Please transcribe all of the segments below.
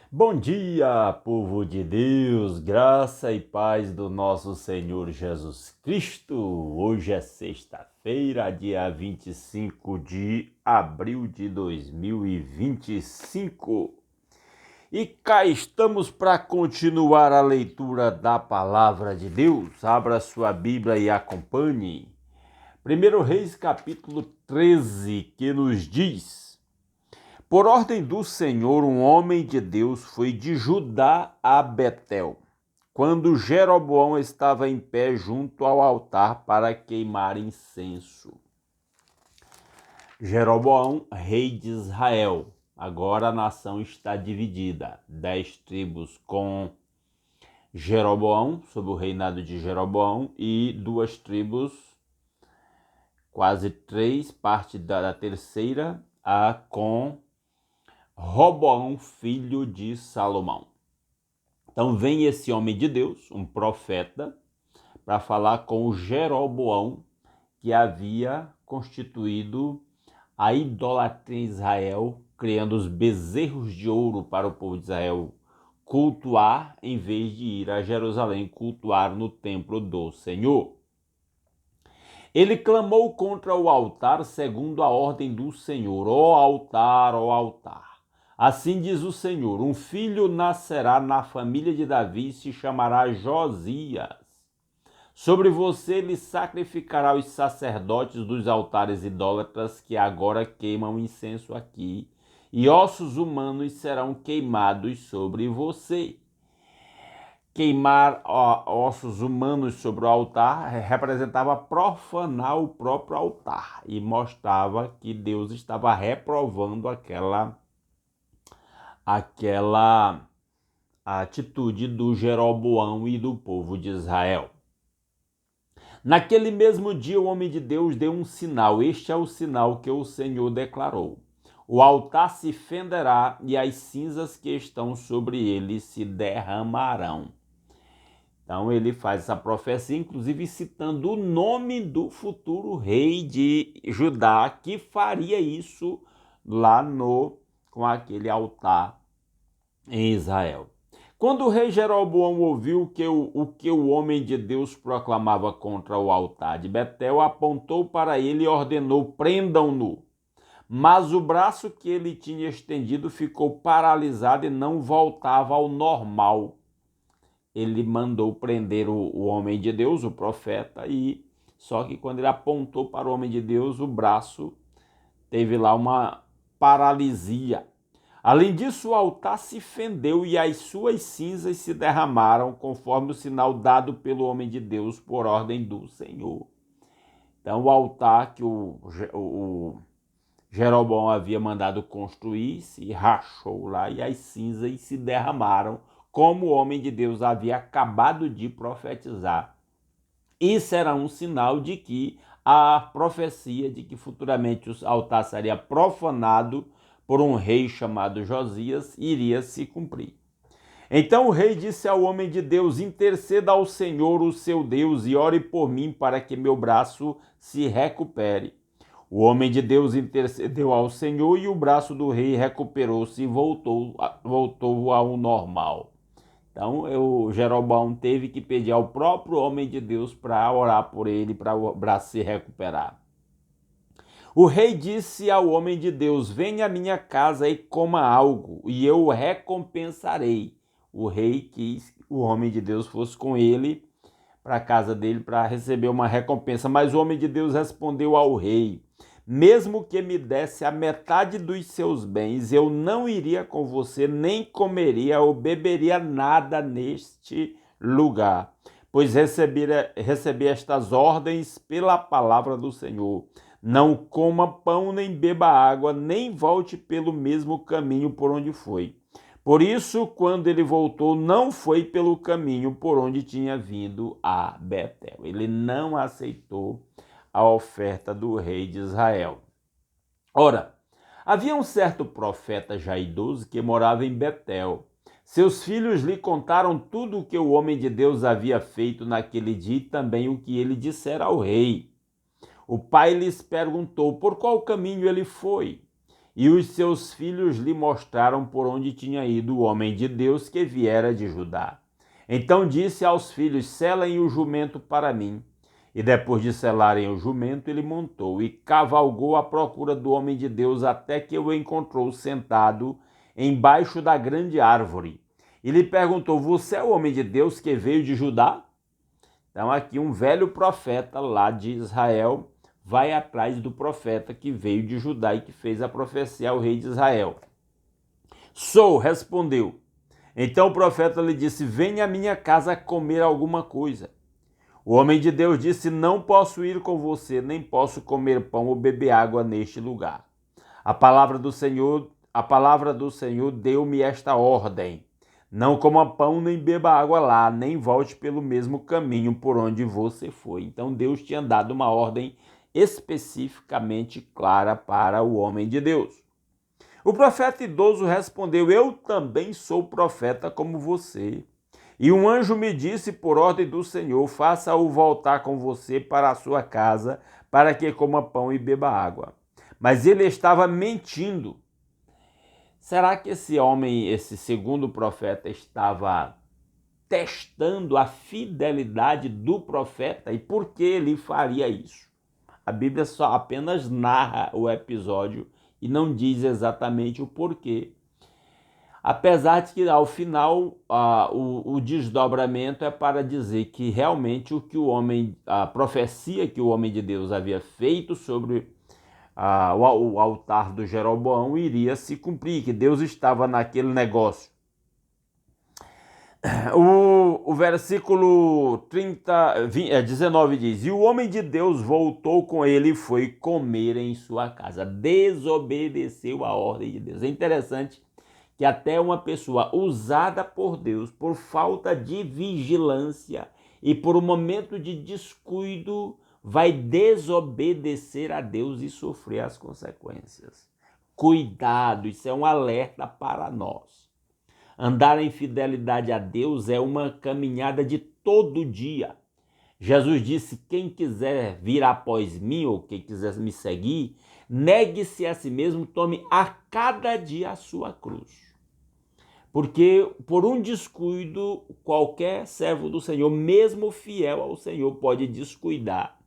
Bom dia, povo de Deus, graça e paz do nosso Senhor Jesus Cristo. Hoje é sexta-feira, dia 25 de abril de 2025. E cá estamos para continuar a leitura da palavra de Deus. Abra sua Bíblia e acompanhe. 1 Reis capítulo 13, que nos diz: Por ordem do Senhor, um homem de Deus foi de Judá a Betel, quando Jeroboão estava em pé junto ao altar para queimar incenso. Jeroboão, rei de Israel. Agora a nação está dividida. 10 tribos com Jeroboão, sob o reinado de Jeroboão, e 2 tribos, quase 3, parte da terceira, com Roboão, filho de Salomão. Então vem esse homem de Deus, um profeta, para falar com o Jeroboão, que havia constituído a idolatria em Israel, criando os bezerros de ouro para o povo de Israel cultuar, em vez de ir a Jerusalém cultuar no templo do Senhor. Ele clamou contra o altar segundo a ordem do Senhor: ó altar, ó altar. Assim diz o Senhor: um filho nascerá na família de Davi e se chamará Josias. Sobre você lhe sacrificará os sacerdotes dos altares idólatras que agora queimam incenso aqui, e ossos humanos serão queimados sobre você. Queimar ossos humanos sobre o altar representava profanar o próprio altar e mostrava que Deus estava reprovando aquela atitude do Jeroboão e do povo de Israel. Naquele mesmo dia, o homem de Deus deu um sinal. Este é o sinal que o Senhor declarou: o altar se fenderá e as cinzas que estão sobre ele se derramarão. Então ele faz essa profecia, inclusive citando o nome do futuro rei de Judá, que faria isso lá com aquele altar em Israel. Quando o rei Jeroboão ouviu o que o homem de Deus proclamava contra o altar de Betel, apontou para ele e ordenou: prendam-no. Mas o braço que ele tinha estendido ficou paralisado e não voltava ao normal. Ele mandou prender o homem de Deus, o profeta, só que quando ele apontou para o homem de Deus, o braço teve lá uma paralisia. Além disso, o altar se fendeu e as suas cinzas se derramaram, conforme o sinal dado pelo homem de Deus por ordem do Senhor. Então, o altar que o Jeroboão havia mandado construir se rachou lá e as cinzas se derramaram, como o homem de Deus havia acabado de profetizar. Isso era um sinal de que a profecia de que futuramente o altar seria profanado por um rei chamado Josias iria se cumprir. Então o rei disse ao homem de Deus: interceda ao Senhor, o seu Deus, e ore por mim para que meu braço se recupere. O homem de Deus intercedeu ao Senhor e o braço do rei recuperou-se e voltou ao normal. Então o Jeroboão teve que pedir ao próprio homem de Deus para orar por ele, para o braço se recuperar. O rei disse ao homem de Deus: venha à minha casa e coma algo, e eu o recompensarei. O rei quis que o homem de Deus fosse com ele para a casa dele para receber uma recompensa, mas o homem de Deus respondeu ao rei: mesmo que me desse a metade dos seus bens, eu não iria com você, nem comeria ou beberia nada neste lugar, pois recebi estas ordens pela palavra do Senhor. Não coma pão, nem beba água, nem volte pelo mesmo caminho por onde foi. Por isso, quando ele voltou, não foi pelo caminho por onde tinha vindo a Betel. Ele não aceitou a oferta do rei de Israel. Ora, havia um certo profeta já idoso que morava em Betel. Seus filhos lhe contaram tudo o que o homem de Deus havia feito naquele dia e também o que ele dissera ao rei. O pai lhes perguntou por qual caminho ele foi. e os seus filhos lhe mostraram por onde tinha ido o homem de Deus que viera de Judá. Então disse aos filhos: selem o jumento para mim. E depois de selarem o jumento, ele montou e cavalgou à procura do homem de Deus até que o encontrou sentado embaixo da grande árvore. E lhe perguntou: você é o homem de Deus que veio de Judá? Então aqui um velho profeta lá de Israel vai atrás do profeta que veio de Judá e que fez a profecia ao rei de Israel. Sou, respondeu. Então o profeta lhe disse: venha à minha casa comer alguma coisa. O homem de Deus disse: não posso ir com você, nem posso comer pão ou beber água neste lugar. A palavra do Senhor deu-me esta ordem: não coma pão nem beba água lá, nem volte pelo mesmo caminho por onde você foi. Então Deus tinha dado uma ordem especificamente clara para o homem de Deus. O profeta idoso respondeu: eu também sou profeta como você. E um anjo me disse por ordem do Senhor: faça-o voltar com você para a sua casa, para que coma pão e beba água. Mas ele estava mentindo. Será que esse homem, esse segundo profeta, estava testando a fidelidade do profeta? E por que ele faria isso? A Bíblia só apenas narra o episódio e não diz exatamente o porquê. Apesar de que, ao final, o desdobramento é para dizer que realmente a profecia que o homem de Deus havia feito sobre o altar do Jeroboão iria se cumprir, que Deus estava naquele negócio. O versículo 19 diz: e o homem de Deus voltou com ele e foi comer em sua casa. Desobedeceu a ordem de Deus. É interessante que até uma pessoa usada por Deus por falta de vigilância e por um momento de descuido vai desobedecer a Deus e sofrer as consequências. Cuidado, isso é um alerta para nós. Andar em fidelidade a Deus é uma caminhada de todo dia. Jesus disse: quem quiser vir após mim, ou quem quiser me seguir, negue-se a si mesmo, tome a cada dia a sua cruz. Porque por um descuido, qualquer servo do Senhor, mesmo fiel ao Senhor, pode descuidar.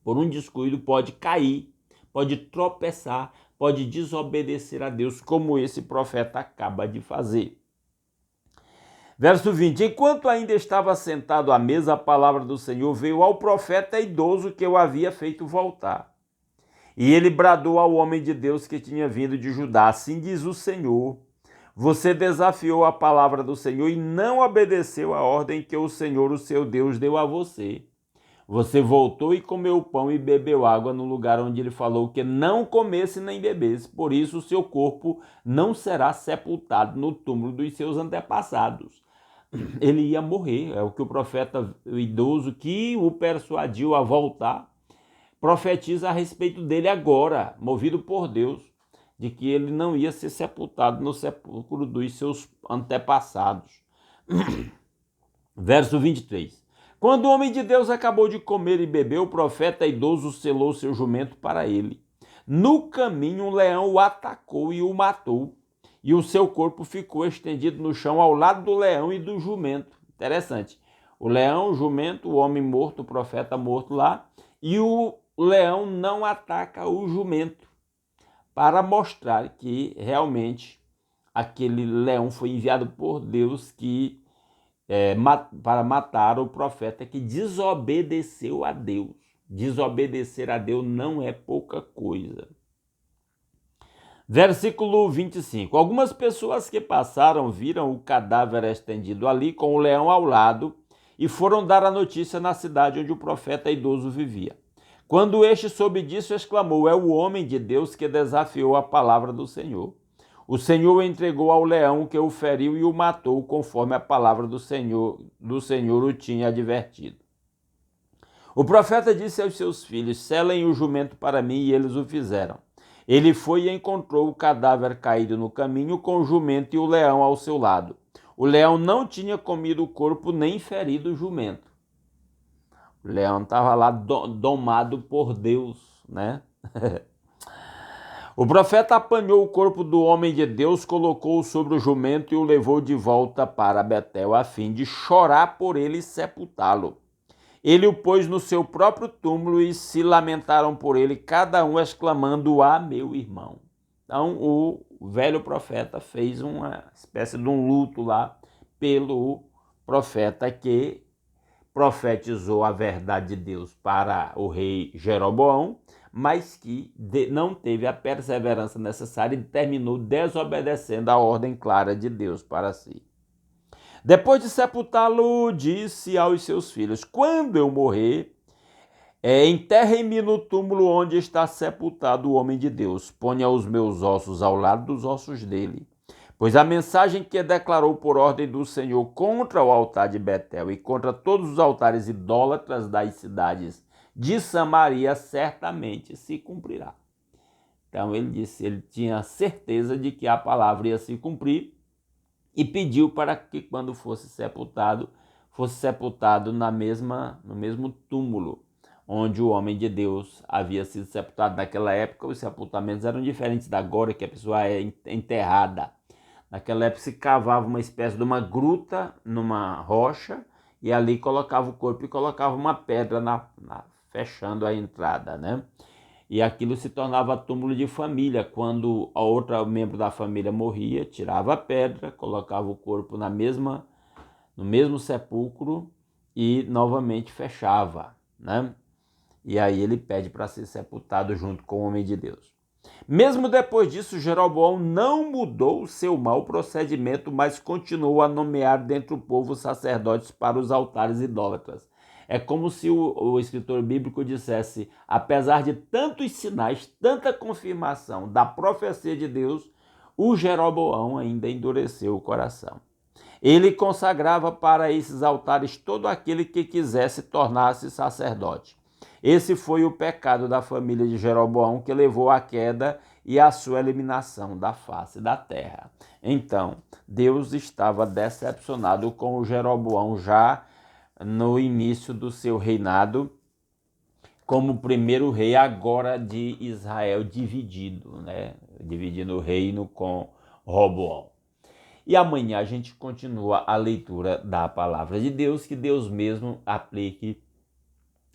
Por um descuido pode cair, pode tropeçar, pode desobedecer a Deus, como esse profeta acaba de fazer. Verso 20: enquanto ainda estava sentado à mesa, a palavra do Senhor veio ao profeta idoso que eu havia feito voltar. E ele bradou ao homem de Deus que tinha vindo de Judá: assim diz o Senhor, você desafiou a palavra do Senhor e não obedeceu a ordem que o Senhor, o seu Deus, deu a você. Você voltou e comeu pão e bebeu água no lugar onde ele falou que não comesse nem bebesse. Por isso o seu corpo não será sepultado no túmulo dos seus antepassados. Ele ia morrer, é o que o profeta idoso que o persuadiu a voltar profetiza a respeito dele agora, movido por Deus, de que ele não ia ser sepultado no sepulcro dos seus antepassados. Verso 23. Quando o homem de Deus acabou de comer e beber, o profeta idoso selou seu jumento para ele. No caminho, um leão o atacou e o matou, e o seu corpo ficou estendido no chão ao lado do leão e do jumento. Interessante. O leão, o jumento, o homem morto, o profeta morto lá, e o leão não ataca o jumento, para mostrar que realmente aquele leão foi enviado por Deus para matar o profeta que desobedeceu a Deus. Desobedecer a Deus não é pouca coisa. Versículo 25. Algumas pessoas que passaram viram o cadáver estendido ali com o leão ao lado e foram dar a notícia na cidade onde o profeta idoso vivia. Quando este soube disso, exclamou: é o homem de Deus que desafiou a palavra do Senhor. O Senhor o entregou ao leão que o feriu e o matou, conforme a palavra do Senhor o tinha advertido. O profeta disse aos seus filhos: selem o jumento para mim, e eles o fizeram. Ele foi e encontrou o cadáver caído no caminho, com o jumento e o leão ao seu lado. O leão não tinha comido o corpo nem ferido o jumento. O leão estava lá domado por Deus, né? O profeta apanhou o corpo do homem de Deus, colocou-o sobre o jumento e o levou de volta para Betel, a fim de chorar por ele e sepultá-lo. Ele o pôs no seu próprio túmulo e se lamentaram por ele, cada um exclamando: "Ah, meu irmão." Então o velho profeta fez uma espécie de um luto lá pelo profeta que profetizou a verdade de Deus para o rei Jeroboão, mas que não teve a perseverança necessária e terminou desobedecendo a ordem clara de Deus para si. Depois de sepultá-lo, disse aos seus filhos: "Quando eu morrer, enterrem-me no túmulo onde está sepultado o homem de Deus. Ponha os meus ossos ao lado dos ossos dele. Pois a mensagem que declarou por ordem do Senhor contra o altar de Betel e contra todos os altares idólatras das cidades de Samaria certamente se cumprirá." Então ele disse, ele tinha certeza de que a palavra ia se cumprir e pediu para que quando fosse sepultado no mesmo túmulo onde o homem de Deus havia sido sepultado. Naquela época os sepultamentos eram diferentes da agora, que a pessoa é enterrada. Naquela época se cavava uma espécie de uma gruta numa rocha e ali colocava o corpo e colocava uma pedra fechando a entrada, né? E aquilo se tornava túmulo de família. Quando a outra membro da família morria, tirava a pedra, colocava o corpo no mesmo sepulcro e novamente fechava, né? E aí ele pede para ser sepultado junto com o homem de Deus. Mesmo depois disso, Jeroboão não mudou o seu mau procedimento, mas continuou a nomear dentre o povo sacerdotes para os altares idólatras. É como se o escritor bíblico dissesse: apesar de tantos sinais, tanta confirmação da profecia de Deus, o Jeroboão ainda endureceu o coração. Ele consagrava para esses altares todo aquele que quisesse tornar-se sacerdote. Esse foi o pecado da família de Jeroboão que levou à queda e à sua eliminação da face da terra. Então, Deus estava decepcionado com o Jeroboão já no início do seu reinado, como primeiro rei agora de Israel dividido, né? Dividindo o reino com Roboão. E amanhã a gente continua a leitura da palavra de Deus, que Deus mesmo aplique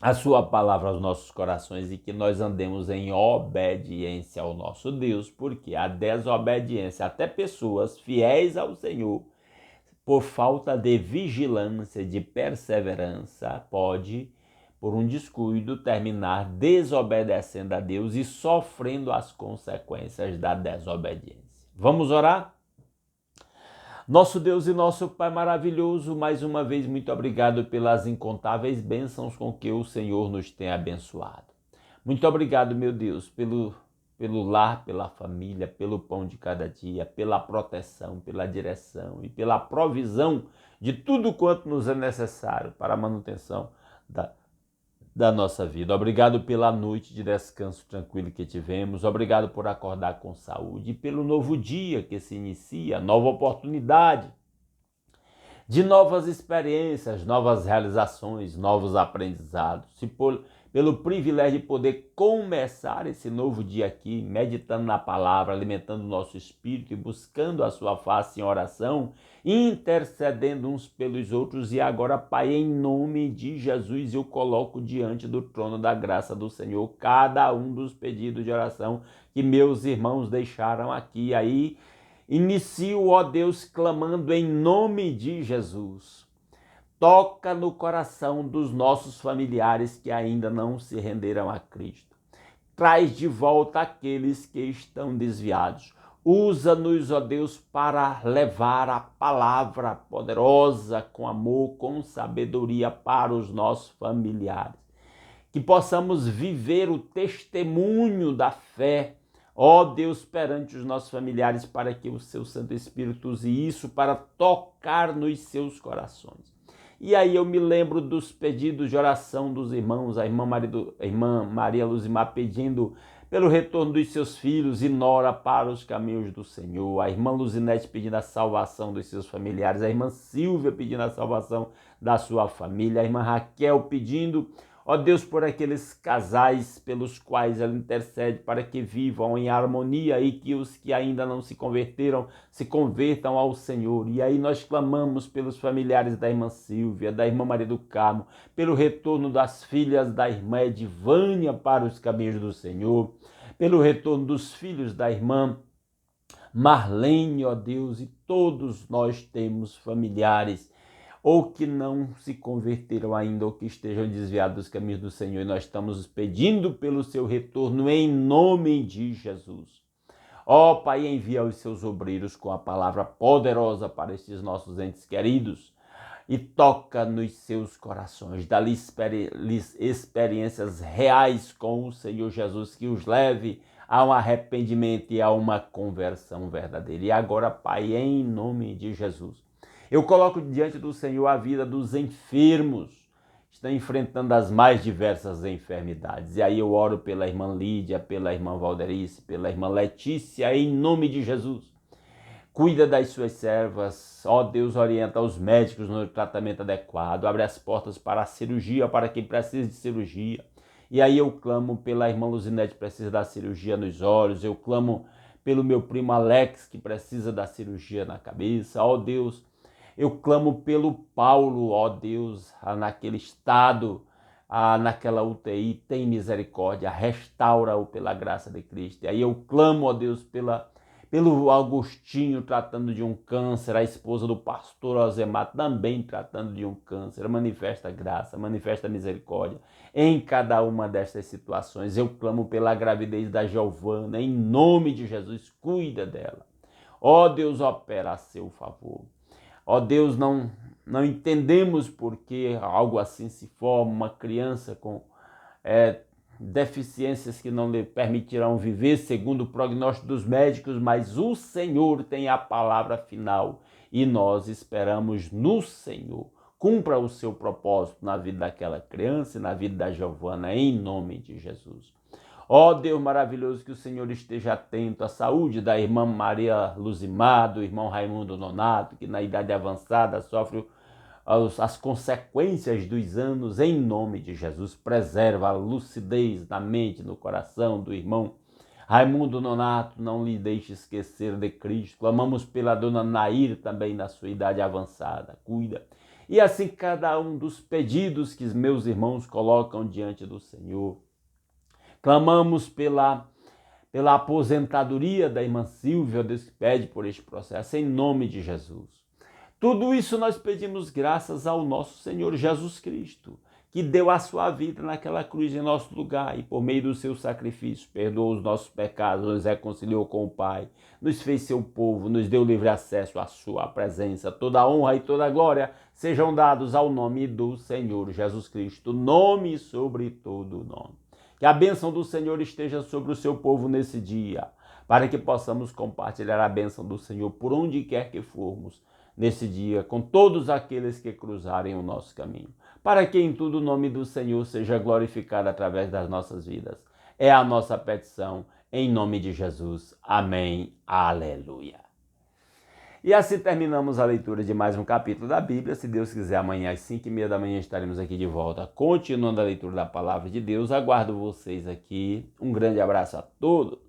a sua palavra aos nossos corações e que nós andemos em obediência ao nosso Deus, porque a desobediência, até pessoas fiéis ao Senhor, por falta de vigilância, de perseverança, pode, por um descuido, terminar desobedecendo a Deus e sofrendo as consequências da desobediência. Vamos orar? Nosso Deus e nosso Pai maravilhoso, mais uma vez, muito obrigado pelas incontáveis bênçãos com que o Senhor nos tem abençoado. Muito obrigado, meu Deus, pelo lar, pela família, pelo pão de cada dia, pela proteção, pela direção e pela provisão de tudo quanto nos é necessário para a manutenção da nossa vida. Obrigado pela noite de descanso tranquilo que tivemos. Obrigado por acordar com saúde e pelo novo dia que se inicia, nova oportunidade de novas experiências, novas realizações, novos aprendizados. Pelo privilégio de poder começar esse novo dia aqui, meditando na palavra, alimentando o nosso espírito e buscando a sua face em oração, intercedendo uns pelos outros. E agora, Pai, em nome de Jesus, eu coloco diante do trono da graça do Senhor cada um dos pedidos de oração que meus irmãos deixaram aqui. Aí, inicio, ó Deus, clamando em nome de Jesus. Toca no coração dos nossos familiares que ainda não se renderam a Cristo. Traz de volta aqueles que estão desviados. Usa-nos, ó Deus, para levar a palavra poderosa, com amor, com sabedoria para os nossos familiares. Que possamos viver o testemunho da fé, ó Deus, perante os nossos familiares, para que o seu Santo Espírito use isso para tocar nos seus corações. E aí eu me lembro dos pedidos de oração dos irmãos, a irmã Maria Luzimar pedindo pelo retorno dos seus filhos e nora para os caminhos do Senhor, a irmã Luzinete pedindo a salvação dos seus familiares, a irmã Silvia pedindo a salvação da sua família, a irmã Raquel pedindo, Ó Deus, por aqueles casais pelos quais ela intercede para que vivam em harmonia e que os que ainda não se converteram se convertam ao Senhor. E aí nós clamamos pelos familiares da irmã Silvia, da irmã Maria do Carmo, pelo retorno das filhas da irmã Edivânia para os caminhos do Senhor, pelo retorno dos filhos da irmã Marlene, ó Deus, e todos nós temos familiares ou que não se converteram ainda, ou que estejam desviados dos caminhos do Senhor, e nós estamos pedindo pelo seu retorno em nome de Jesus. Ó Pai, envia os seus obreiros com a palavra poderosa para estes nossos entes queridos e toca nos seus corações, dá-lhes experiências reais com o Senhor Jesus, que os leve a um arrependimento e a uma conversão verdadeira. E agora, Pai, em nome de Jesus, eu coloco diante do Senhor a vida dos enfermos, que estão enfrentando as mais diversas enfermidades. E aí eu oro pela irmã Lídia, pela irmã Valderice, pela irmã Letícia, em nome de Jesus. Cuida das suas servas, ó Deus, orienta os médicos no tratamento adequado, abre as portas para a cirurgia, para quem precisa de cirurgia. E aí eu clamo pela irmã Luzinete, que precisa da cirurgia nos olhos, eu clamo pelo meu primo Alex, que precisa da cirurgia na cabeça, ó Deus. Eu clamo pelo Paulo, ó Deus, naquele estado, naquela UTI, tem misericórdia, restaura-o pela graça de Cristo. E aí eu clamo, ó Deus, pelo Agostinho tratando de um câncer, a esposa do pastor Alzemar também tratando de um câncer. Manifesta graça, manifesta misericórdia em cada uma destas situações. Eu clamo pela gravidez da Giovana, em nome de Jesus, cuida dela. Ó Deus, opera a seu favor. Ó Deus, não entendemos por que algo assim se forma, uma criança com deficiências que não lhe permitirão viver segundo o prognóstico dos médicos, mas o Senhor tem a palavra final e nós esperamos no Senhor. Cumpra o seu propósito na vida daquela criança e na vida da Giovana, em nome de Jesus. Ó Deus maravilhoso, que o Senhor esteja atento à saúde da irmã Maria Luzimar, do irmão Raimundo Nonato, que na idade avançada sofre as consequências dos anos, em nome de Jesus. Preserva a lucidez na mente, no coração do irmão Raimundo Nonato, não lhe deixe esquecer de Cristo. Clamamos pela dona Nair, também na sua idade avançada, cuida. E assim cada um dos pedidos que meus irmãos colocam diante do Senhor. Clamamos pela aposentadoria da irmã Silvia, Deus que pede por este processo, em nome de Jesus. Tudo isso nós pedimos graças ao nosso Senhor Jesus Cristo, que deu a sua vida naquela cruz em nosso lugar e por meio do seu sacrifício perdoou os nossos pecados, nos reconciliou com o Pai, nos fez seu povo, nos deu livre acesso à sua presença. Toda honra e toda glória sejam dados ao nome do Senhor Jesus Cristo, nome sobre todo nome. Que a bênção do Senhor esteja sobre o seu povo nesse dia, para que possamos compartilhar a bênção do Senhor por onde quer que formos nesse dia, com todos aqueles que cruzarem o nosso caminho, para que em tudo o nome do Senhor seja glorificado através das nossas vidas. É a nossa petição, em nome de Jesus. Amém. Aleluia. E assim terminamos a leitura de mais um capítulo da Bíblia. Se Deus quiser, amanhã às 5h30 da manhã estaremos aqui de volta, continuando a leitura da Palavra de Deus. Aguardo vocês aqui. Um grande abraço a todos.